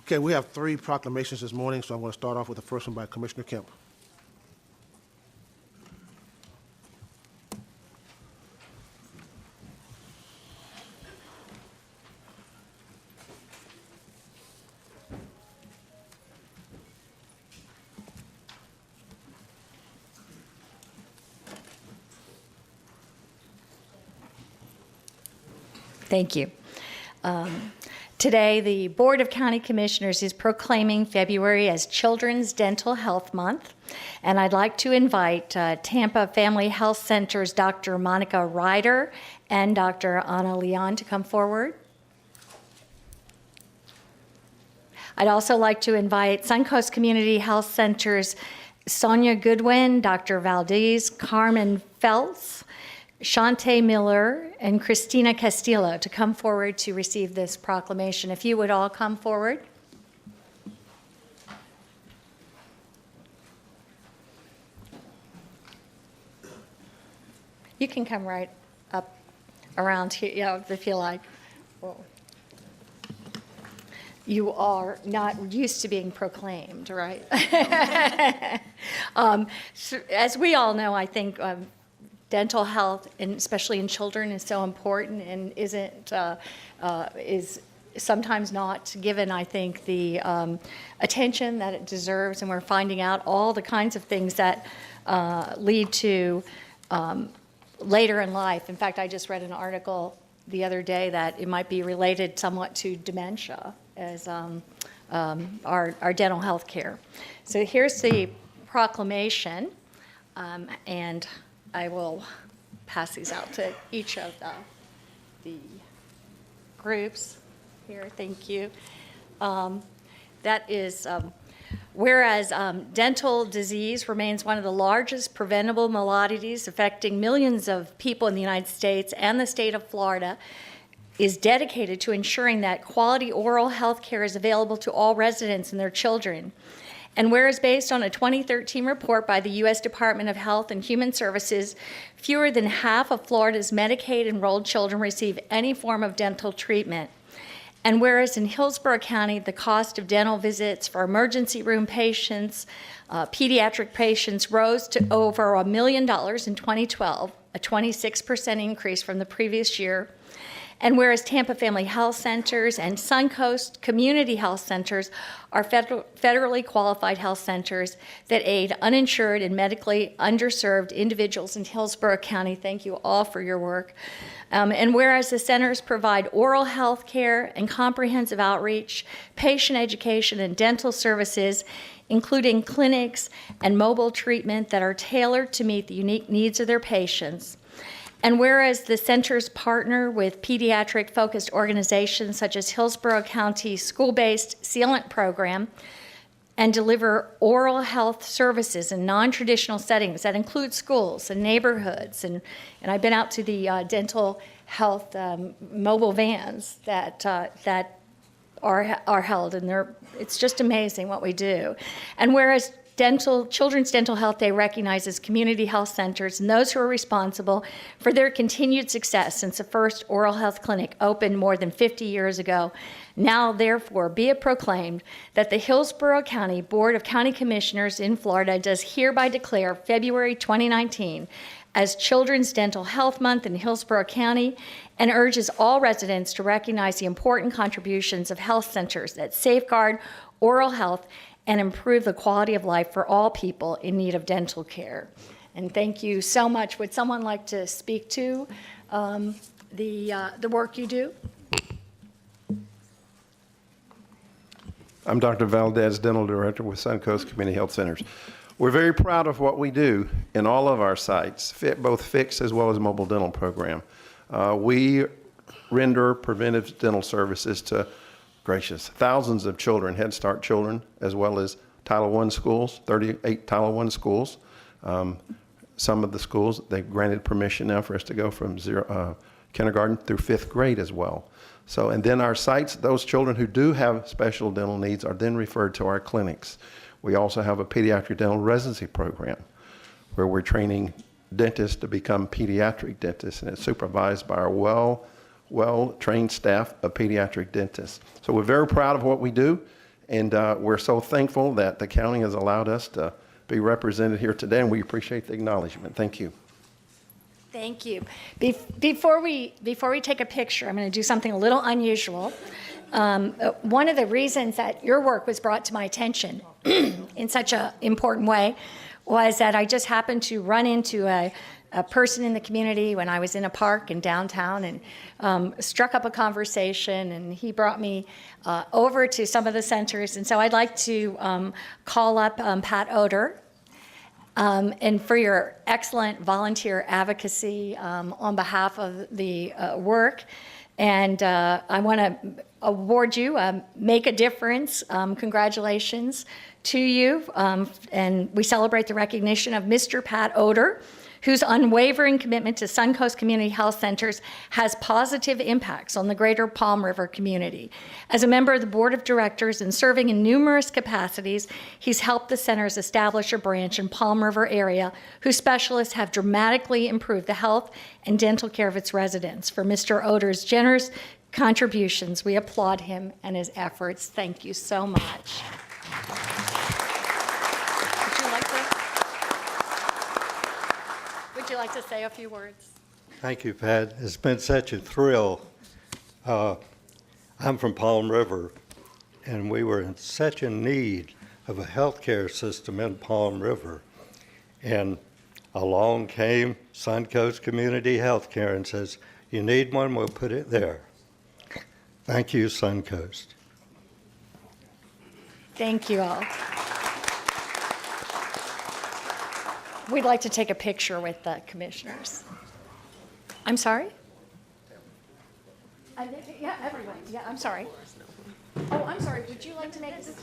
Okay, we have 3 proclamations this morning, so I'm going to start off with the first one by Commissioner Kemp. Thank you. Today, the Board of County Commissioners is proclaiming February as Children's Dental Health Month, and I'd like to invite Tampa Family Health Center's Dr. Monica Ryder and Dr. Anna Leon to come forward. I'd also like to invite Suncoast Community Health Center's Sonia Goodwin, Dr. Valdez, Carmen Feltz, Shante Miller, and Christina Castillo to come forward to receive this proclamation. If you would all come forward. You can come right up around here, if you like. Whoa. You are not used to being proclaimed, right? So as we all know, I think dental health, and especially in children, is so important and is sometimes not given, I think, the attention that it deserves. And we're finding out all the kinds of things that lead to later in life. In fact, I just read an article the other day that it might be related somewhat to dementia as our dental health care. So here's the proclamation, and I will pass these out to each of the groups here. Thank you. That is, whereas dental disease remains one of the largest preventable maladies affecting millions of people in the United States, and the state of Florida is dedicated to ensuring that quality oral health care is available to all residents and their children. And whereas based on a 2013 report by the U.S. Department of Health and Human Services, fewer than half of Florida's Medicaid-enrolled children receive any form of dental treatment. And whereas in Hillsborough County, the cost of dental visits for emergency room patients, pediatric patients, rose to over $1 million in 2012, a 26% increase from the previous year. And whereas Tampa Family Health Centers and Suncoast Community Health Centers are federally qualified health centers that aid uninsured and medically underserved individuals in Hillsborough County. Thank you all for your work. And whereas the centers provide oral health care and comprehensive outreach, patient education, and dental services, including clinics and mobile treatment that are tailored to meet the unique needs of their patients. And whereas the centers partner with pediatric-focused organizations such as Hillsborough County School-Based Sealant Program and deliver oral health services in non-traditional settings that include schools and neighborhoods. And I've been out to the dental health mobile vans that are held, and it's just amazing what we do. And whereas Children's Dental Health Day recognizes community health centers and those who are responsible for their continued success since the first oral health clinic opened more than 50 years ago. Now, therefore, be it proclaimed that the Hillsborough County Board of County Commissioners in Florida does hereby declare February 2019 as Children's Dental Health Month in Hillsborough County, and urges all residents to recognize the important contributions of health centers that safeguard oral health and improve the quality of life for all people in need of dental care. And thank you so much. Would someone like to speak to the work you do? I'm Dr. Valdez, Dental Director with Suncoast Community Health Centers. We're very proud of what we do in all of our sites, both fixed as well as mobile dental program. We render preventive dental services to thousands of children, Head Start children, as well as Title I schools, 38 Title I schools. Some of the schools, they've granted permission now for us to go from kindergarten through 5th grade as well. So, and then our sites, those children who do have special dental needs are then referred to our clinics. We also have a pediatric dental residency program where we're training dentists to become pediatric dentists, and it's supervised by our well-trained staff of pediatric dentists. So we're very proud of what we do, And we're so thankful that the county has allowed us to be represented here today, and we appreciate the acknowledgement. Thank you. Thank you. Before we take a picture, I'm going to do something a little unusual. One of the reasons that your work was brought to my attention in such an important way was that I just happened to run into a person in the community when I was in a park in downtown and struck up a conversation, and he brought me over to some of the centers. And so I'd like to call up Pat Oder, and for your excellent volunteer advocacy on behalf of the work. And I want to award you Make a Difference. Congratulations to you. And we celebrate the recognition of Mr. Pat Oder, whose unwavering commitment to Suncoast Community Health Centers has positive impacts on the greater Palm River community. As a member of the board of directors and serving in numerous capacities, he's helped the centers establish a branch in Palm River area whose specialists have dramatically improved the health and dental care of its residents. For Mr. Oder's generous contributions, we applaud him and his efforts. Thank you so much. Would you like to say a few words? Thank you, Pat. It's been such a thrill. I'm from Palm River, and we were in such a need of a healthcare system in Palm River. And along came Suncoast Community Healthcare and says, you need one, we'll put it there. Thank you, Suncoast. Thank you all. We'd like to take a picture with the commissioners. I'm sorry? Yeah, everyone. Yeah, I'm sorry. Oh, I'm sorry. Would you like to make this?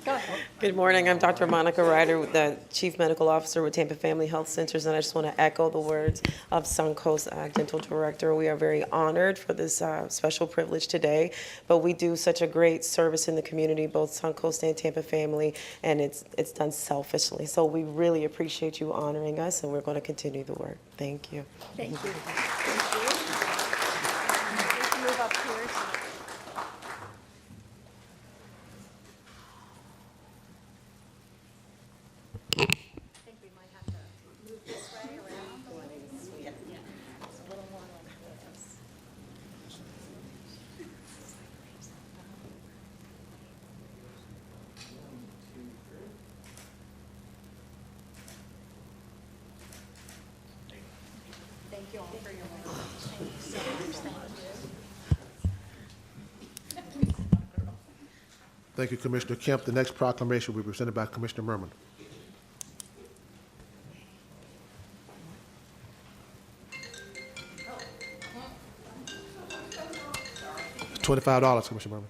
Go ahead. Good morning. I'm Dr. Monica Ryder, the Chief Medical Officer with Tampa Family Health Centers, and I just want to echo the words of Suncoast Dental Director. We are very honored for this special privilege today, but we do such a great service in the community, both Suncoast and Tampa Family, and it's done selfishly. So we really appreciate you honoring us, and we're going to continue the work. Thank you. Thank you. Thank you. We can move up here. I think we might have to move this way around. Yeah, it's a little more like this. Thank you all for your work. Thank you so much. Thank you. Thank you, Commissioner Kemp. The next proclamation will be presented by Commissioner Murman. $25, Commissioner Murman.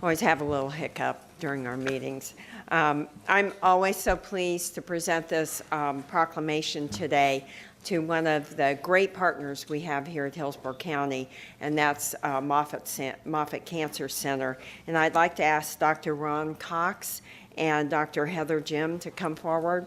Always have a little hiccup during our meetings. I'm always so pleased to present this proclamation today to one of the great partners we have here at Hillsborough County, and that's Moffitt Cancer Center. And I'd like to ask Dr. Ron Cox and Dr. Heather Jim to come forward.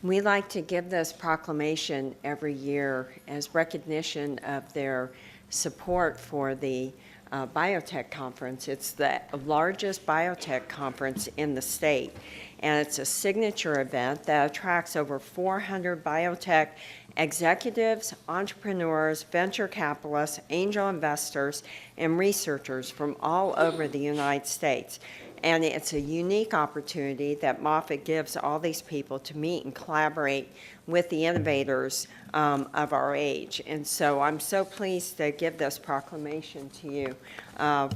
We like to give this proclamation every year as recognition of their support for the Biotech conference. It's the largest biotech conference in the state, and it's a signature event that attracts over 400 biotech executives, entrepreneurs, venture capitalists, angel investors, and researchers from all over the United States. And it's a unique opportunity that Moffitt gives all these people to meet and collaborate with the innovators of our age. And so I'm so pleased to give this proclamation to you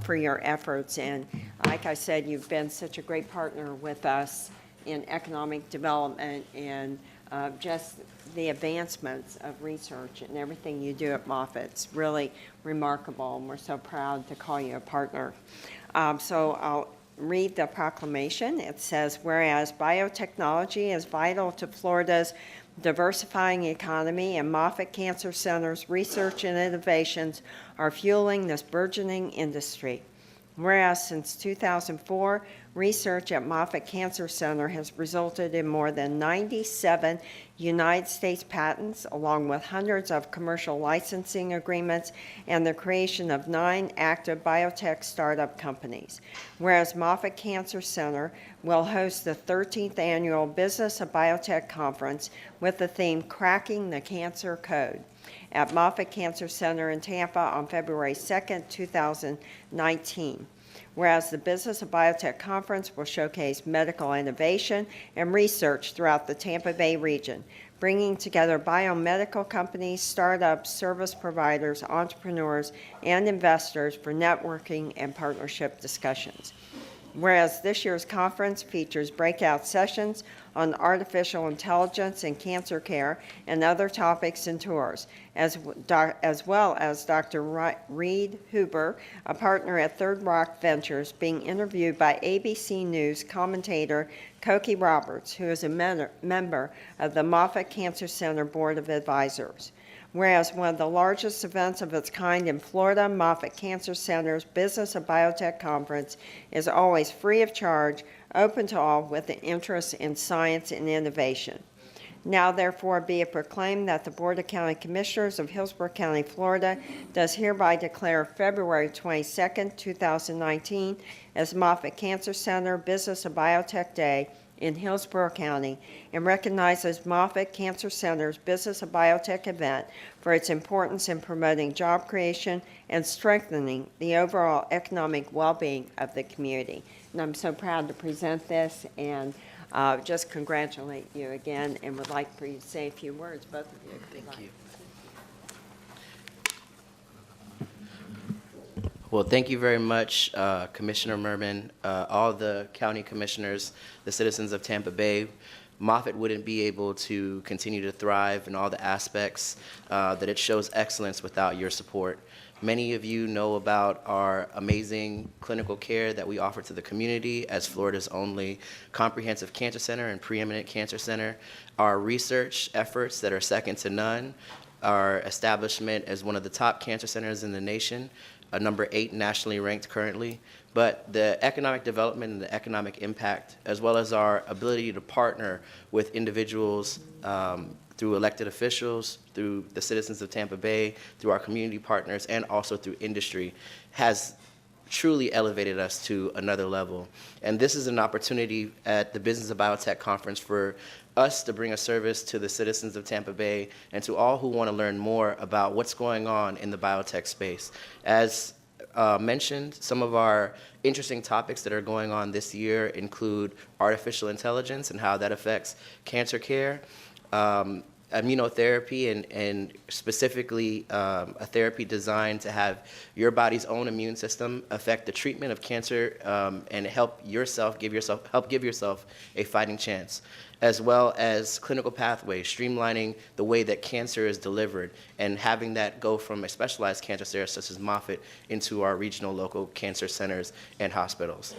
for your efforts. And like I said, you've been such a great partner with us in economic development and just the advancements of research and everything you do at Moffitt. It's really remarkable, and we're so proud to call you a partner. So I'll read the proclamation. It says, whereas biotechnology is vital to Florida's diversifying economy, and Moffitt Cancer Center's research and innovations are fueling this burgeoning industry. Whereas since 2004, research at Moffitt Cancer Center has resulted in more than 97 United States patents, along with hundreds of commercial licensing agreements and the creation of 9 active biotech startup companies. Whereas Moffitt Cancer Center will host the 13th annual Business of Biotech Conference with the theme Cracking the Cancer Code at Moffitt Cancer Center in Tampa on February 2nd, 2019. Whereas the Business of Biotech Conference will showcase medical innovation and research throughout the Tampa Bay region, bringing together biomedical companies, startups, service providers, entrepreneurs, and investors for networking and partnership discussions. Whereas this year's conference features breakout sessions on artificial intelligence and cancer care and other topics and tours, as well as Dr. Reed Huber, a partner at Third Rock Ventures, being interviewed by ABC News commentator Cokie Roberts, who is a member of the Moffitt Cancer Center Board of Advisors. Whereas one of the largest events of its kind in Florida, Moffitt Cancer Center's Business of Biotech Conference is always free of charge, open to all with an interest in science and innovation. Now, therefore, be it proclaimed that the Board of County Commissioners of Hillsborough County, Florida, does hereby declare February 22nd, 2019 as Moffitt Cancer Center Business of Biotech Day in Hillsborough County, and recognizes Moffitt Cancer Center's Business of Biotech event for its importance in promoting job creation and strengthening the overall economic well-being of the community. And I'm so proud to present this and just congratulate you again, and would like for you to say a few words, both of you. Thank you. Well, thank you very much, Commissioner Murman, all the county commissioners, the citizens of Tampa Bay. Moffitt wouldn't be able to continue to thrive in all the aspects that it shows excellence without your support. Many of you know about our amazing clinical care that we offer to the community as Florida's only comprehensive cancer center and preeminent cancer center, our research efforts that are second to none, our establishment as one of the top cancer centers in the nation, number 8 nationally ranked currently, but the economic development and the economic impact, as well as our ability to partner with individuals through elected officials, through the citizens of Tampa Bay, through our community partners, and also through industry, has truly elevated us to another level. And this is an opportunity at the Business of Biotech Conference for us to bring a service to the citizens of Tampa Bay and to all who want to learn more about what's going on in the biotech space. As mentioned, some of our interesting topics that are going on this year include artificial intelligence and how that affects cancer care, immunotherapy, and specifically a therapy designed to have your body's own immune system affect the treatment of cancer and help give yourself a fighting chance, as well as clinical pathways, streamlining the way that cancer is delivered and having that go from a specialized cancer center such as Moffitt into our regional local cancer centers and hospitals.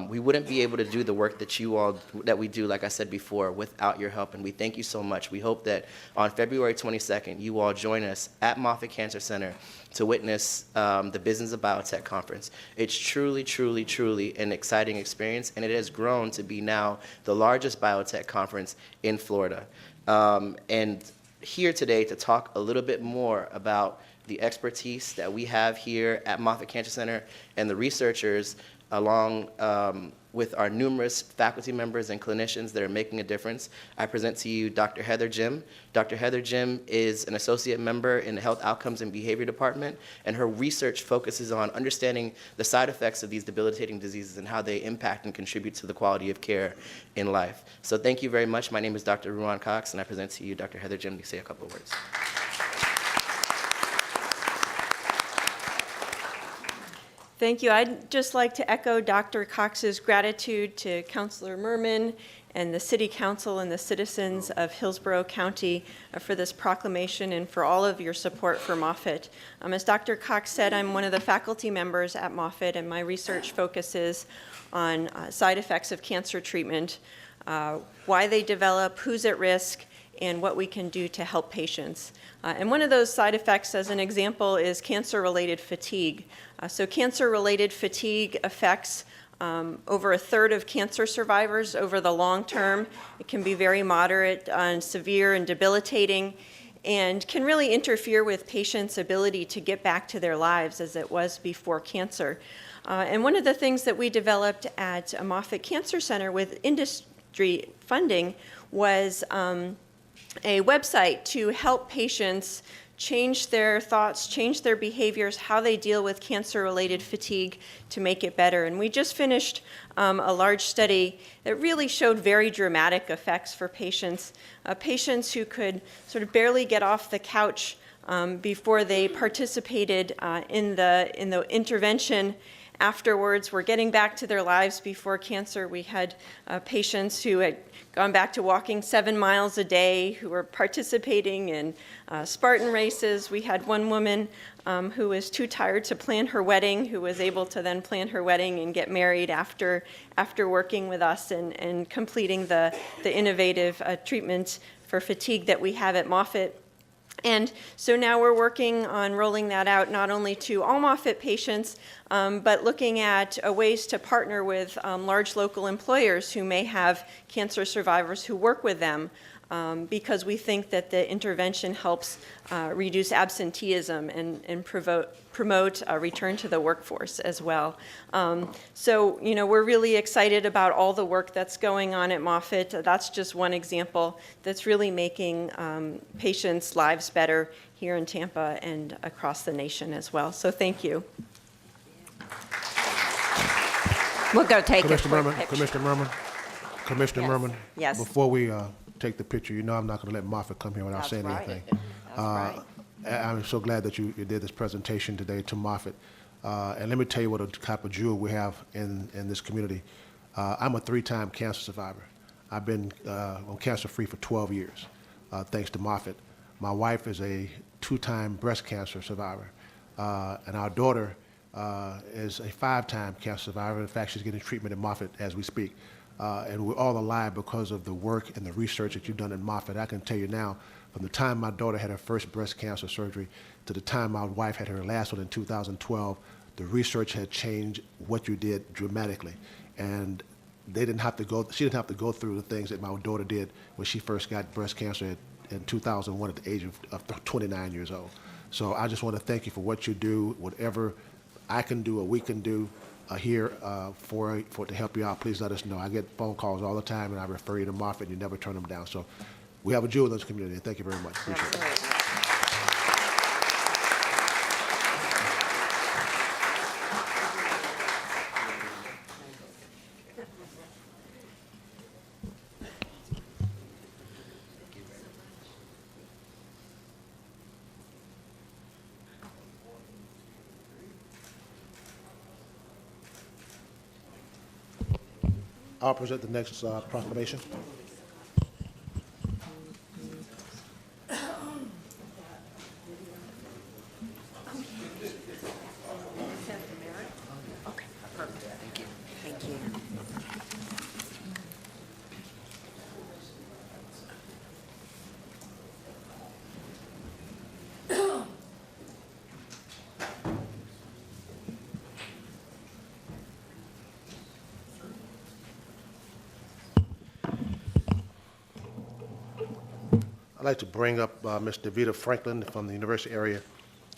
We wouldn't be able to do the work that we do, like I said before, without your help, and we thank you so much. We hope that on February 22nd, you all join us at Moffitt Cancer Center to witness the Business of Biotech Conference. It's truly, truly, truly an exciting experience, and it has grown to be now the largest biotech conference in Florida. And here today to talk a little bit more about the expertise that we have here at Moffitt Cancer Center and the researchers along with our numerous faculty members and clinicians that are making a difference. I present to you Dr. Heather Jim. Dr. Heather Jim is an associate member in the Health Outcomes and Behavior Department, and her research focuses on understanding the side effects of these debilitating diseases and how they impact and contribute to the quality of care in life. So thank you very much. My name is Dr. Ruan Cox, and I present to you Dr. Heather Jim to say a couple of words. Thank you. I'd just like to echo Dr. Cox's gratitude to Councilor Murman and the City Council and the citizens of Hillsborough County for this proclamation and for all of your support for Moffitt. As Dr. Cox said, I'm one of the faculty members at Moffitt, and my research focuses on side effects of cancer treatment, why they develop, who's at risk, and what we can do to help patients. And one of those side effects, as an example, is cancer-related fatigue. So cancer-related fatigue affects over a third of cancer survivors over the long term. It can be very moderate and severe and debilitating, and can really interfere with patients' ability to get back to their lives as it was before cancer. And one of the things that we developed at Moffitt Cancer Center with industry funding was a website to help patients change their thoughts, change their behaviors, how they deal with cancer-related fatigue to make it better. And we just finished a large study that really showed very dramatic effects for patients, patients who could sort of barely get off the couch before they participated in the intervention. Afterwards, were getting back to their lives before cancer. We had patients who had gone back to walking 7 miles a day, who were participating in Spartan races. We had one woman who was too tired to plan her wedding, who was able to then plan her wedding and get married after working with us and completing the innovative treatment for fatigue that we have at Moffitt. And so now we're working on rolling that out not only to all Moffitt patients, but looking at ways to partner with large local employers who may have cancer survivors who work with them, because we think that the intervention helps reduce absenteeism and promote a return to the workforce as well. So, we're really excited about all the work that's going on at Moffitt. That's just one example that's really making patients' lives better here in Tampa and across the nation as well. So thank you. We'll go take a Commissioner quick Murman, picture. Commissioner Yes. Murman. Yes. Before we take the picture, I'm not going to let Moffitt come here without That's saying right. anything. That's right. I'm so glad that you did this presentation today to Moffitt. And let me tell you what a type of jewel we have in this community. I'm a 3-time cancer survivor. I've been on cancer-free for 12 years, thanks to Moffitt. My wife is a 2-time breast cancer survivor. And our daughter is a 5-time cancer survivor. In fact, she's getting treatment at Moffitt as we speak. And we're all alive because of the work and the research that you've done at Moffitt. I can tell you now, from the time my daughter had her first breast cancer surgery to the time my wife had her last one in 2012, the research had changed what you did dramatically. And she didn't have to go through the things that my daughter did when she first got breast cancer in 2001 at the age of 29 years old. So I just want to thank you for what you do, whatever I can do or we can do here to help you out. Please let us know. I get phone calls all the time, and I refer you to Moffitt, and you never turn them down. So we have a jewel in this community. Thank you very much. Appreciate it. I'll present the next proclamation. Okay, perfect. Thank you. Thank you. I'd like to bring up Ms. Davita Franklin from the University Area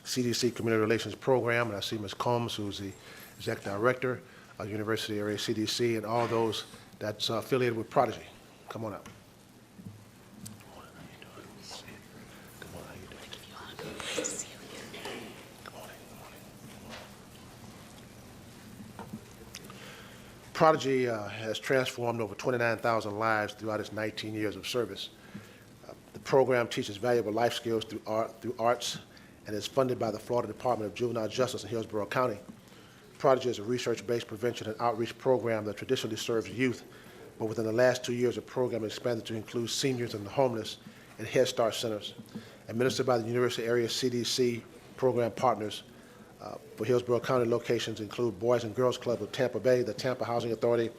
CDC Community Relations Program, and I see Ms. Combs, who's the Executive Director of University Area CDC, and all those that's affiliated with Prodigy. Come on up. Prodigy has transformed over 29,000 lives throughout its 19 years of service. The program teaches valuable life skills through arts and is funded by the Florida Department of Juvenile Justice in Hillsborough County. Prodigy is a research-based prevention and outreach program that traditionally serves youth, but within the last 2 years, the program expanded to include seniors and the homeless and Head Start centers. Administered by the University Area CDC program partners for Hillsborough County locations include Boys and Girls Club of Tampa Bay, the Tampa Housing Authority,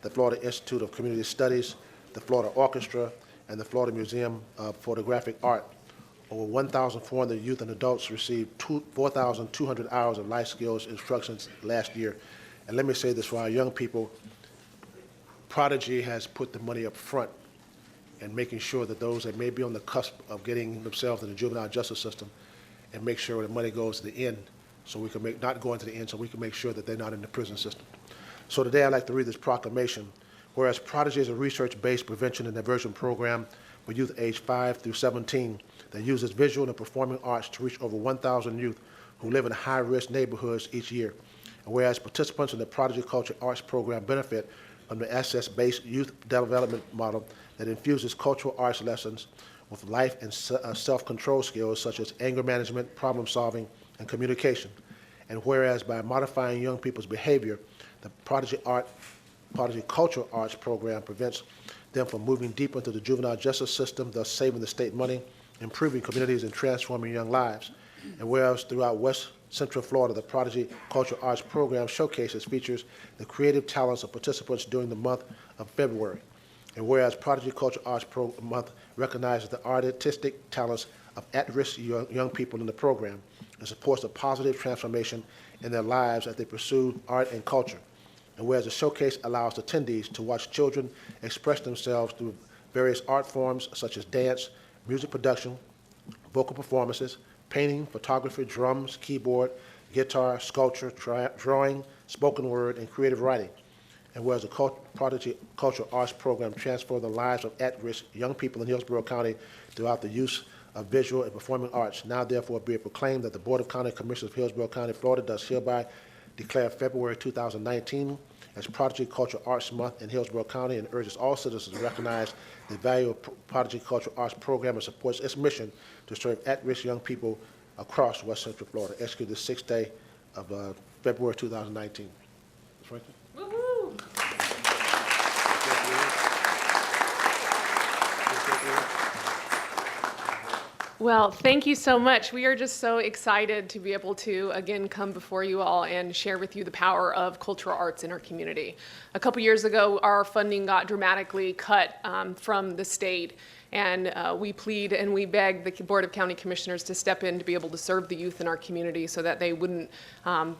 the Florida Institute of Community Studies, the Florida Orchestra, and the Florida Museum of Photographic Art. Over 1,400 youth and adults received 4,200 hours of life skills instructions last year. And let me say this for our young people, Prodigy has put the money up front and making sure that those that may be on the cusp of getting themselves in the juvenile justice system and make sure the money goes to the end so we can not go into the end so we can make sure that they're not in the prison system. So today I'd like to read this proclamation. Whereas Prodigy is a research-based prevention and diversion program for youth aged 5 through 17 that uses visual and performing arts to reach over 1,000 youth who live in high-risk neighborhoods each year. And whereas participants in the Prodigy Culture Arts Program benefit from the access-based youth development model that infuses cultural arts lessons with life and self-control skills such as anger management, problem solving, and communication. And whereas by modifying young people's behavior, the Prodigy Cultural Arts Program prevents them from moving deep into the juvenile justice system, thus saving the state money, improving communities, and transforming young lives. And whereas throughout West Central Florida, the Prodigy Cultural Arts Program showcases features the creative talents of participants during the month of February. And whereas Prodigy Cultural Arts Month recognizes the artistic talents of at-risk young people in the program and supports a positive transformation in their lives as they pursue art and culture. And whereas the showcase allows attendees to watch children express themselves through various art forms such as dance, music production, vocal performances, painting, photography, drums, keyboard, guitar, sculpture, drawing, spoken word, and creative writing. And whereas the Prodigy Cultural Arts Program transforms the lives of at-risk young people in Hillsborough County throughout the use of visual and performing arts, now therefore be it proclaimed that the Board of County Commissioners of Hillsborough County, Florida does hereby declare February 2019 as Prodigy Cultural Arts Month in Hillsborough County and urges all citizens to recognize the value of Prodigy Cultural Arts Program and supports its mission to serve at-risk young people across West Central Florida. Execute the 6th day of February 2019. Ms. Franklin? Well, thank you so much. We are just so excited to be able to, again, come before you all and share with you the power of cultural arts in our community. A couple years ago, our funding got dramatically cut from the state. And we plead and we beg the Board of County Commissioners to step in to be able to serve the youth in our community so that they wouldn't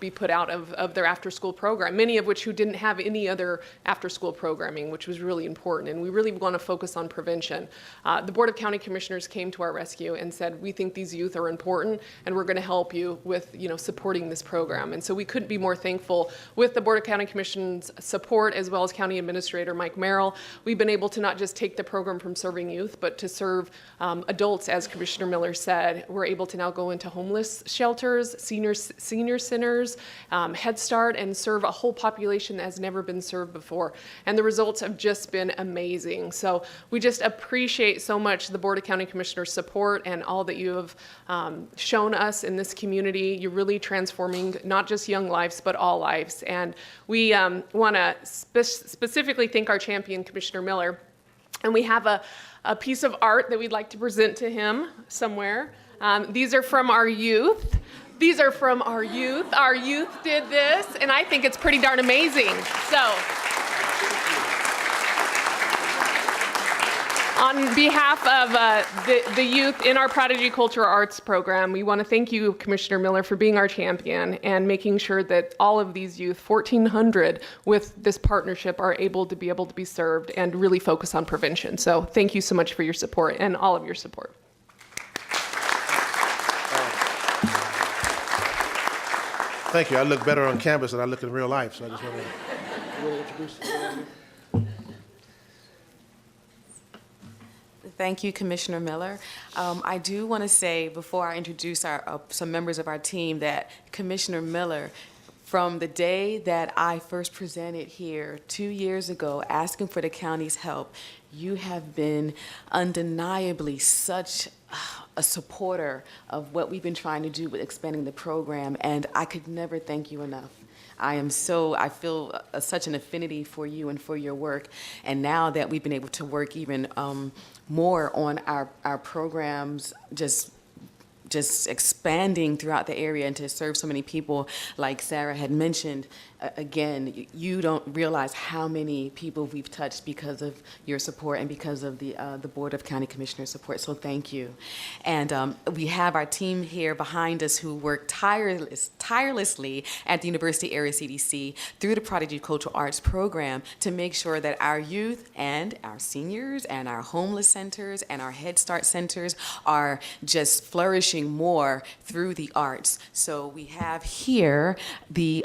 be put out of their after-school program, many of which who didn't have any other after-school programming, which was really important. And we really want to focus on prevention. The Board of County Commissioners came to our rescue and said, we think these youth are important and we're going to help you with supporting this program. And so we couldn't be more thankful with the Board of County Commissioners' support as well as County Administrator Mike Merrill. We've been able to not just take the program from serving youth, but to serve adults, as Commissioner Miller said. We're able to now go into homeless shelters, senior centers, Head Start, and serve a whole population that has never been served before. And the results have just been amazing. So we just appreciate so much the Board of County Commissioners' support and all that you have shown us in this community. You're really transforming not just young lives, but all lives. And we want to specifically thank our champion, Commissioner Miller. And we have a piece of art that we'd like to present to him somewhere. These are from our youth. These are from our youth. Our youth did this, and I think it's pretty darn amazing. So, on behalf of the youth in our Prodigy Cultural Arts Program, we want to thank you, Commissioner Miller, for being our champion and making sure that all of these youth, 1,400 with this partnership, are able to be served and really focus on prevention. So thank you so much for your support and all of your support. Thank you. I look better on canvas than I look in real life, so I just want to introduce you. Thank you, Commissioner Miller. I do want to say, before I introduce some members of our team, that Commissioner Miller, from the day that I first presented here 2 years ago asking for the county's help, you have been undeniably such a supporter of what we've been trying to do with expanding the program, and I could never thank you enough. I feel such an affinity for you and for your work, and now that we've been able to work even more on our programs, just expanding throughout the area and to serve so many people, like Sarah had mentioned, again, you don't realize how many people we've touched because of your support and because of the Board of County Commissioners' support. So thank you. And we have our team here behind us who work tirelessly at the University Area CDC through the Prodigy Cultural Arts Program to make sure that our youth and our seniors and our homeless centers and our Head Start centers are just flourishing more through the arts. So we have here the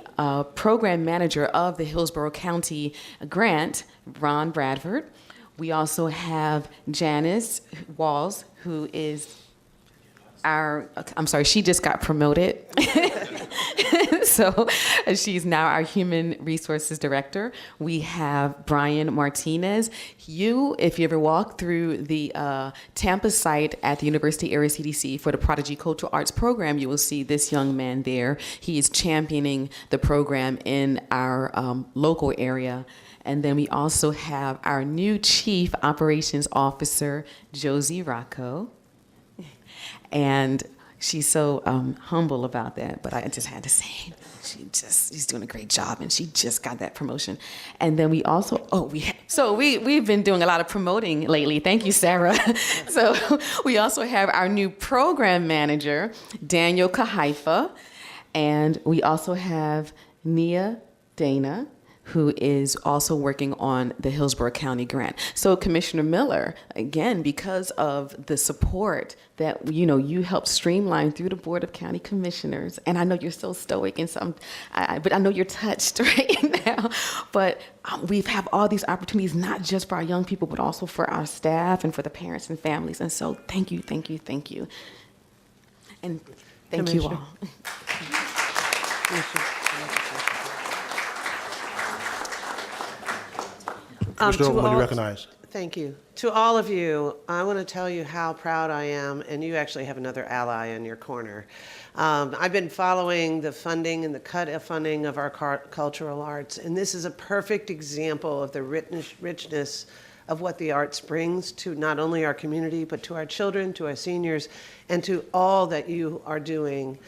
program manager of the Hillsborough County grant, Ron Bradford. We also have Janice Walls, who is she just got promoted. So she's now our Human Resources Director. We have Brian Martinez. If you ever walk through the Tampa site at the University Area CDC for the Prodigy Cultural Arts Program, you will see this young man there. He is championing the program in our local area. And then we also have our new Chief Operations Officer, Josie Rocco. And she's so humble about that, but I just had to say, she's doing a great job, and she just got that promotion. And then we also, we've been doing a lot of promoting lately. Thank you, Sarah. So we also have our new program manager, Daniel Kahaifa, and we also have Nia Dana, who is also working on the Hillsborough County grant. So Commissioner Miller, again, because of the support that you helped streamline through the Board of County Commissioners, and I know you're so stoic, and but I know you're touched right now. But we have all these opportunities, not just for our young people, but also for our staff and for the parents and families. And so thank you, thank you, thank you. And thank you all. Commissioner, when you recognize. Thank you. To all of you, I want to tell you how proud I am, and you actually have another ally in your corner. I've been following the funding and the cut of funding of our cultural arts, and this is a perfect example of the richness of what the arts brings to not only our community, but to our children, to our seniors, and to all that you are doing.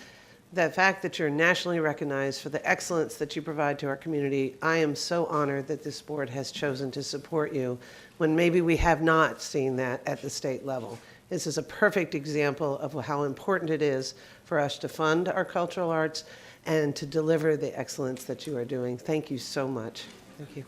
The fact that you're nationally recognized for the excellence that you provide to our community, I am so honored that this board has chosen to support you when maybe we have not seen that at the state level. This is a perfect example of how important it is for us to fund our cultural arts and to deliver the excellence that you are doing. Thank you so much. Thank you.